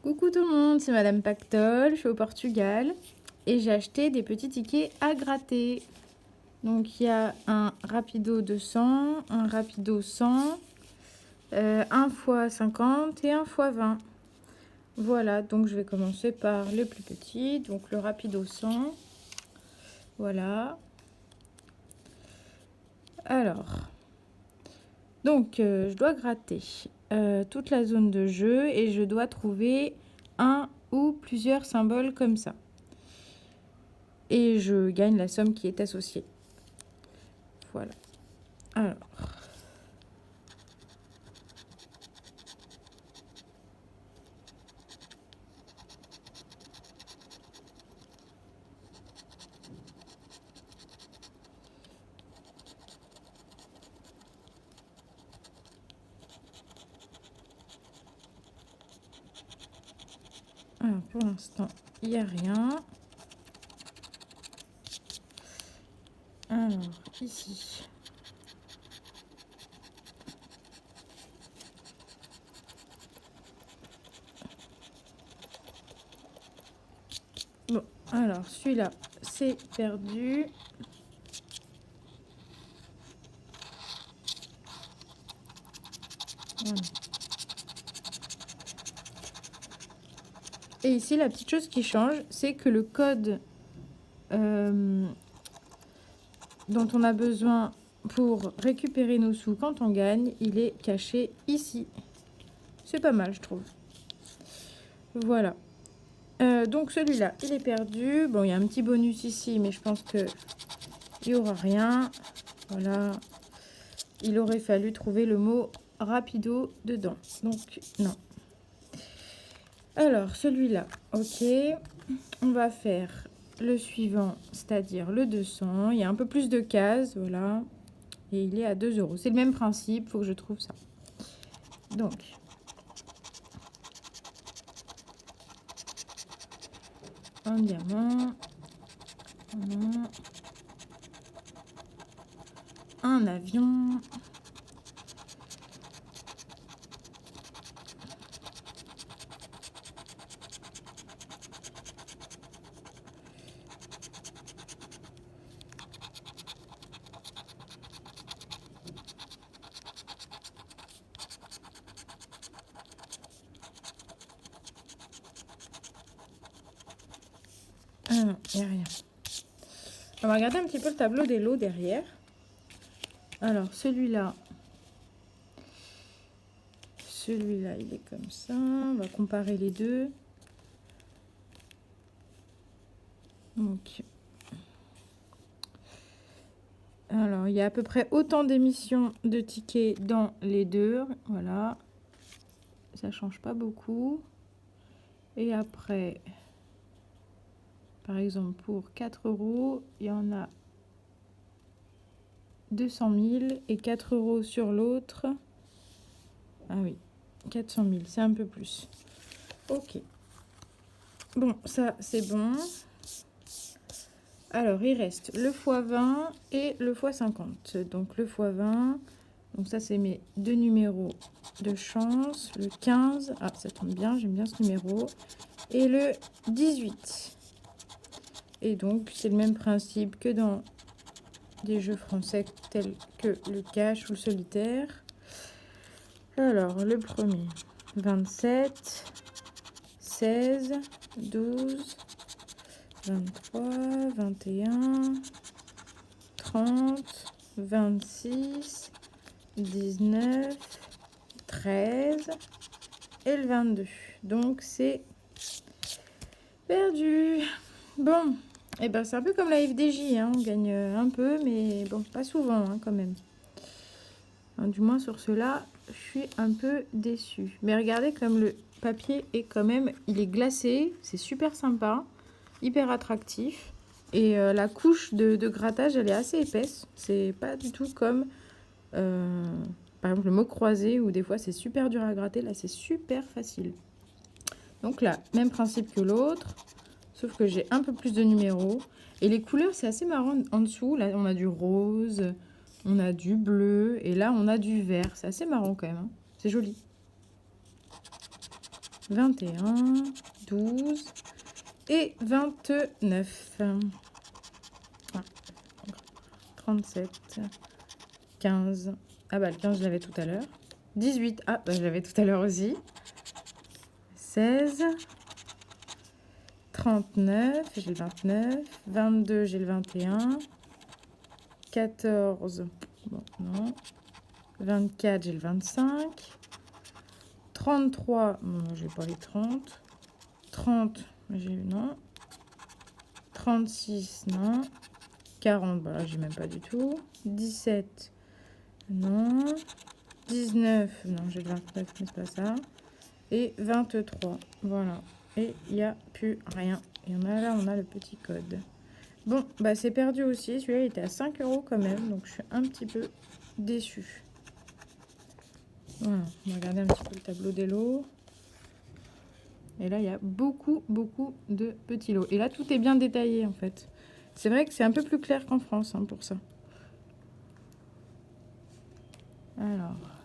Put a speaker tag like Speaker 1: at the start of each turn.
Speaker 1: Coucou tout le monde, c'est Madame Pactol, je suis au Portugal et j'ai acheté des petits tickets à gratter. Donc il y a un Rapido 200, un Rapido 100, un fois 50 et un fois 20. Voilà, donc je vais commencer par le plus petit, donc le Rapido 100. Voilà. Alors, donc je dois gratter toute la zone de jeu et je dois trouver un ou plusieurs symboles comme ça. Et je gagne la somme qui est associée. Voilà. Alors. Alors, pour l'instant, il n'y a rien. Alors, ici. Bon, alors, celui-là, c'est perdu. Voilà. Et ici, la petite chose qui change, c'est que le code dont on a besoin pour récupérer nos sous quand on gagne, il est caché ici. C'est pas mal, je trouve. Voilà. Donc celui-là, il est perdu. Bon, il y a un petit bonus ici, mais je pense que il n'y aura rien. Voilà. Il aurait fallu trouver le mot rapido dedans. Donc, non. Alors, celui-là, ok. On va faire le suivant, c'est-à-dire le 200. Il y a un peu plus de cases, voilà. Et il est à 2 €. C'est le même principe, il faut que je trouve ça. Donc, un diamant. Un avion. Ah non, il n'y a rien. On va regarder un petit peu le tableau des lots derrière. Alors, celui-là, il est comme ça. On va comparer les deux. Donc, alors, il y a à peu près autant d'émissions de tickets dans les deux. Voilà. Ça change pas beaucoup. Et après, par exemple, pour 4 €, il y en a 200 000 et 4 € sur l'autre. Ah oui, 400 000, c'est un peu plus. Ok. Bon, ça, c'est bon. Alors, il reste le x20 et le x50. Donc, le x20, donc ça, c'est mes deux numéros de chance. Le 15, ah, ça tombe bien, j'aime bien ce numéro. Et le 18. Et donc, c'est le même principe que dans des jeux français tels que le cash ou le solitaire. Alors, le premier, 27, 16, 12, 23, 21, 30, 26, 19, 13 et le 22. Donc, c'est perdu. Bon, et ben c'est un peu comme la FDJ, hein. On gagne un peu, mais bon, pas souvent hein, quand même. Hein, du moins sur ceux-là, je suis un peu déçue. Mais regardez comme le papier est quand même, il est glacé, c'est super sympa, hyper attractif. Et la couche de grattage, elle est assez épaisse. C'est pas du tout comme, par exemple, le mot croisé, où des fois c'est super dur à gratter. Là, c'est super facile. Donc là, même principe que l'autre. Sauf que j'ai un peu plus de numéros. Et les couleurs, c'est assez marrant en dessous. Là, on a du rose, on a du bleu. Et là, on a du vert. C'est assez marrant quand même. Hein. C'est joli. 21, 12 et 29. 37, 15. Ah bah le 15, je l'avais tout à l'heure. 18, ah bah je l'avais tout à l'heure aussi. 16, 39, j'ai le 29. 22, j'ai le 21. 14, bon, non. 24, j'ai le 25. 33, non, j'ai pas les 30. 30, j'ai non. 36, non. 40, bah là, j'ai même pas du tout. 17, non. 19, non, j'ai le 29, mais c'est pas ça. Et 23, voilà. Et il n'y a plus rien. Et on a là, on a le petit code. Bon, bah c'est perdu aussi. Celui-là, il était à 5 € quand même. Donc, je suis un petit peu déçue. Voilà, on va regarder un petit peu le tableau des lots. Et là, il y a beaucoup, beaucoup de petits lots. Et là, tout est bien détaillé, en fait. C'est vrai que c'est un peu plus clair qu'en France, hein, pour ça. Alors...